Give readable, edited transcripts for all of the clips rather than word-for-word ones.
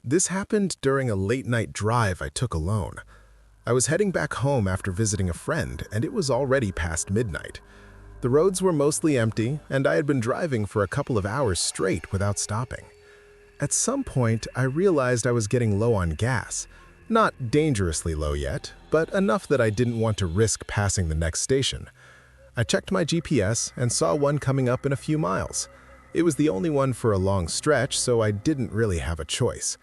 This happened during a late-night drive I took alone. I was heading back home after visiting a friend, and it was already past midnight. The roads were mostly empty, and I had been driving for a couple of hours straight without stopping. At some point, I realized I was getting low on gas. Not dangerously low yet, but enough that I didn't want to risk passing the next station. I checked my GPS and saw one coming up in a few miles. It was the only one for a long stretch, so I didn't really have a choice.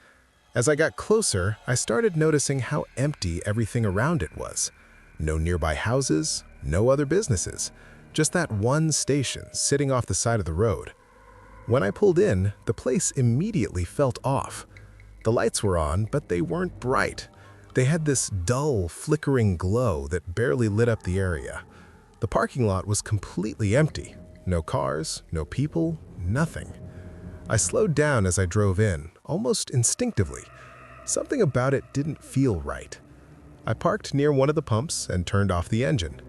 As I got closer, I started noticing how empty everything around it was. No nearby houses, no other businesses, just that one station sitting off the side of the road. When I pulled in, the place immediately felt off. The lights were on, but they weren't bright. They had this dull, flickering glow that barely lit up the area. The parking lot was completely empty. No cars, no people, nothing. I slowed down as I drove in, almost instinctively. Something about it didn't feel right. I parked near one of the pumps and turned off the engine.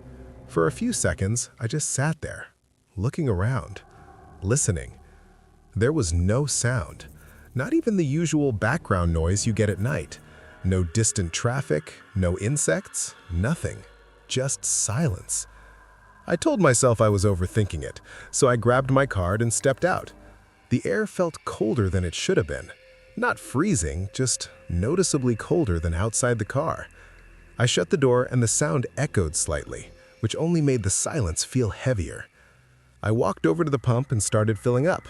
For a few seconds, I just sat there, looking around, listening. There was no sound, not even the usual background noise you get at night. No distant traffic, no insects, nothing. Just silence. I told myself I was overthinking it, so I grabbed my card and stepped out. The air felt colder than it should have been. Not freezing, just noticeably colder than outside the car. I shut the door and the sound echoed slightly, which only made the silence feel heavier. I walked over to the pump and started filling up.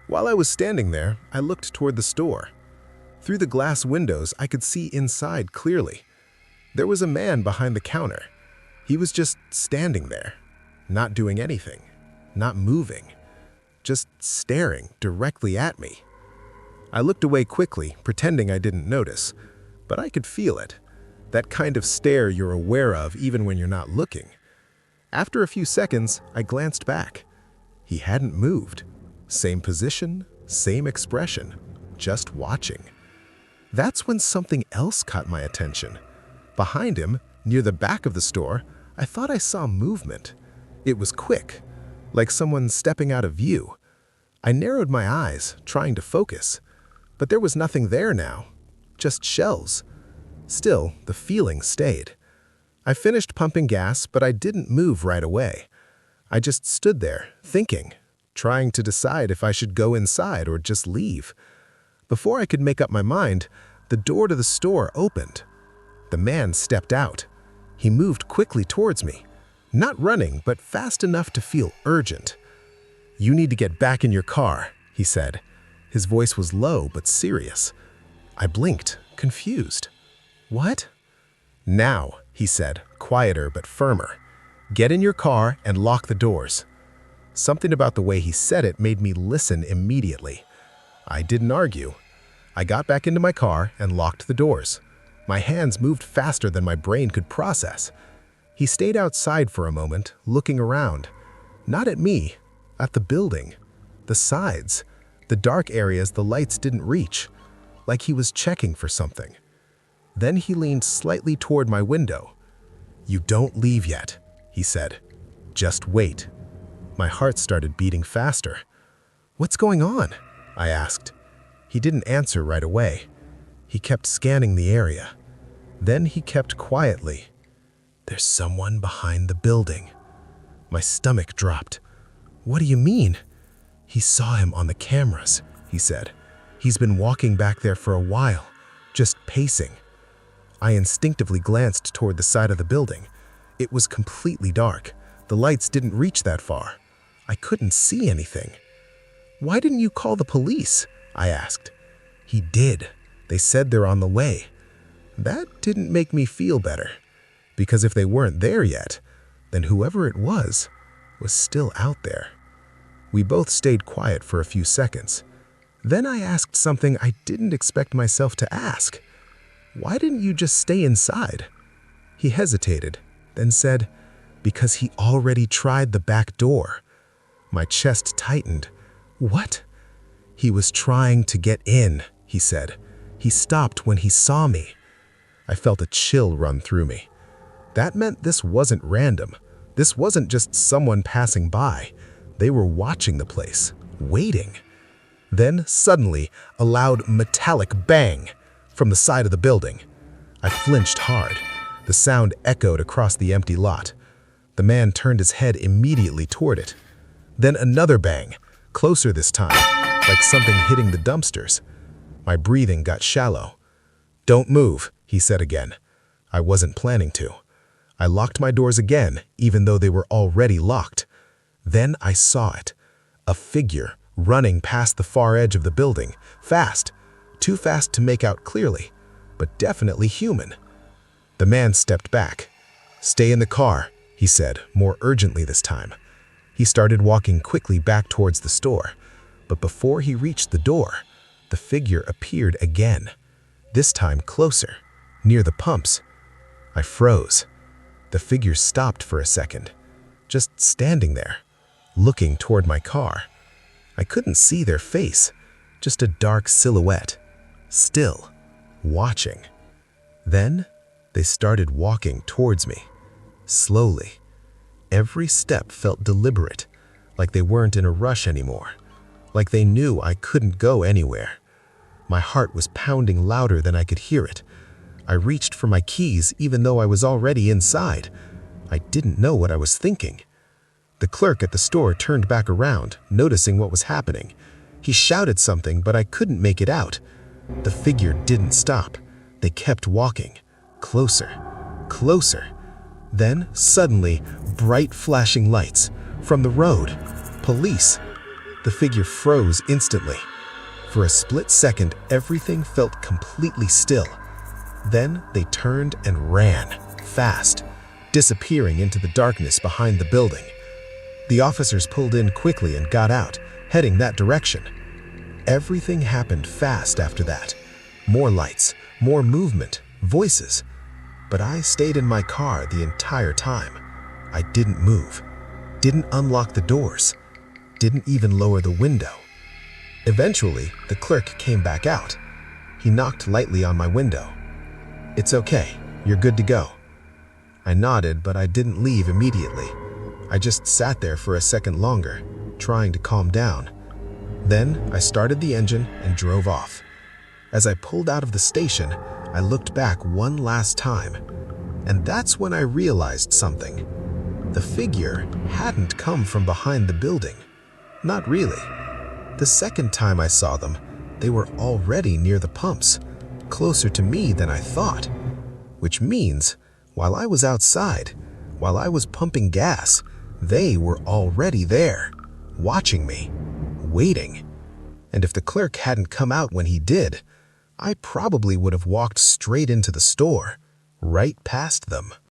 While I was standing there, I looked toward the store. Through the glass windows, I could see inside clearly. There was a man behind the counter. He was just standing there, not doing anything, not moving, just staring directly at me. I looked away quickly, pretending I didn't notice, but I could feel it. That kind of stare you're aware of even when you're not looking. After a few seconds, I glanced back. He hadn't moved. Same position, same expression, just watching. That's when something else caught my attention. Behind him, near the back of the store, I thought I saw movement. It was quick, like someone stepping out of view. I narrowed my eyes, trying to focus, but there was nothing there now, just shells. Still, the feeling stayed. I finished pumping gas, but I didn't move right away. I just stood there, thinking, trying to decide if I should go inside or just leave. Before I could make up my mind, the door to the store opened. The man stepped out. He moved quickly towards me. Not running, but fast enough to feel urgent. "You need to get back in your car," he said. His voice was low but serious. I blinked, confused. "What?" "Now," he said, quieter but firmer. "Get in your car and lock the doors." Something about the way he said it made me listen immediately. I didn't argue. I got back into my car and locked the doors. My hands moved faster than my brain could process. He stayed outside for a moment, looking around. Not at me, at the building, the sides, the dark areas the lights didn't reach, like he was checking for something. Then he leaned slightly toward my window. "You don't leave yet," he said. "Just wait." My heart started beating faster. "What's going on?" I asked. He didn't answer right away. He kept scanning the area. Then he kept quietly. "There's someone behind the building." My stomach dropped. "What do you mean?" "He saw him on the cameras," he said. "He's been walking back there for a while, just pacing." I instinctively glanced toward the side of the building. It was completely dark. The lights didn't reach that far. I couldn't see anything. "Why didn't you call the police?" I asked. "He did. They said they're on the way." That didn't make me feel better, because if they weren't there yet, then whoever it was still out there. We both stayed quiet for a few seconds. Then I asked something I didn't expect myself to ask. "Why didn't you just stay inside?" He hesitated, then said, "Because he already tried the back door." My chest tightened. "What?" "He was trying to get in," he said. "He stopped when he saw me." I felt a chill run through me. That meant this wasn't random. This wasn't just someone passing by. They were watching the place, waiting. Then, suddenly, a loud metallic bang from the side of the building. I flinched hard. The sound echoed across the empty lot. The man turned his head immediately toward it. Then another bang, closer this time, like something hitting the dumpsters. My breathing got shallow. "Don't move," he said again. I wasn't planning to. I locked my doors again, even though they were already locked. Then I saw it. A figure running past the far edge of the building, fast. Too fast to make out clearly, but definitely human. The man stepped back. "Stay in the car," he said, more urgently this time. He started walking quickly back towards the store, but before he reached the door, the figure appeared again, this time closer, near the pumps. I froze. The figure stopped for a second, just standing there, looking toward my car. I couldn't see their face, just a dark silhouette, still, watching. Then they started walking towards me, slowly. Every step felt deliberate, like they weren't in a rush anymore, like they knew I couldn't go anywhere. My heart was pounding louder than I could hear it. I reached for my keys even though I was already inside. I didn't know what I was thinking. The clerk at the store turned back around, noticing what was happening. He shouted something, but I couldn't make it out. The figure didn't stop. They kept walking, closer, closer. Then, suddenly, bright flashing lights from the road. Police. The figure froze instantly. For a split second, everything felt completely still. Then they turned and ran, fast, disappearing into the darkness behind the building. The officers pulled in quickly and got out, heading that direction. Everything happened fast after that. More lights, more movement, voices. But I stayed in my car the entire time. I didn't move, didn't unlock the doors, didn't even lower the window. Eventually, the clerk came back out. He knocked lightly on my window. "It's okay, you're good to go." I nodded, but I didn't leave immediately. I just sat there for a second longer, trying to calm down. Then I started the engine and drove off. As I pulled out of the station, I looked back one last time, and that's when I realized something. The figure hadn't come from behind the building. Not really. The second time I saw them, they were already near the pumps, closer to me than I thought. Which means, while I was outside, while I was pumping gas, they were already there, watching me, waiting. And if the clerk hadn't come out when he did, I probably would have walked straight into the store, right past them.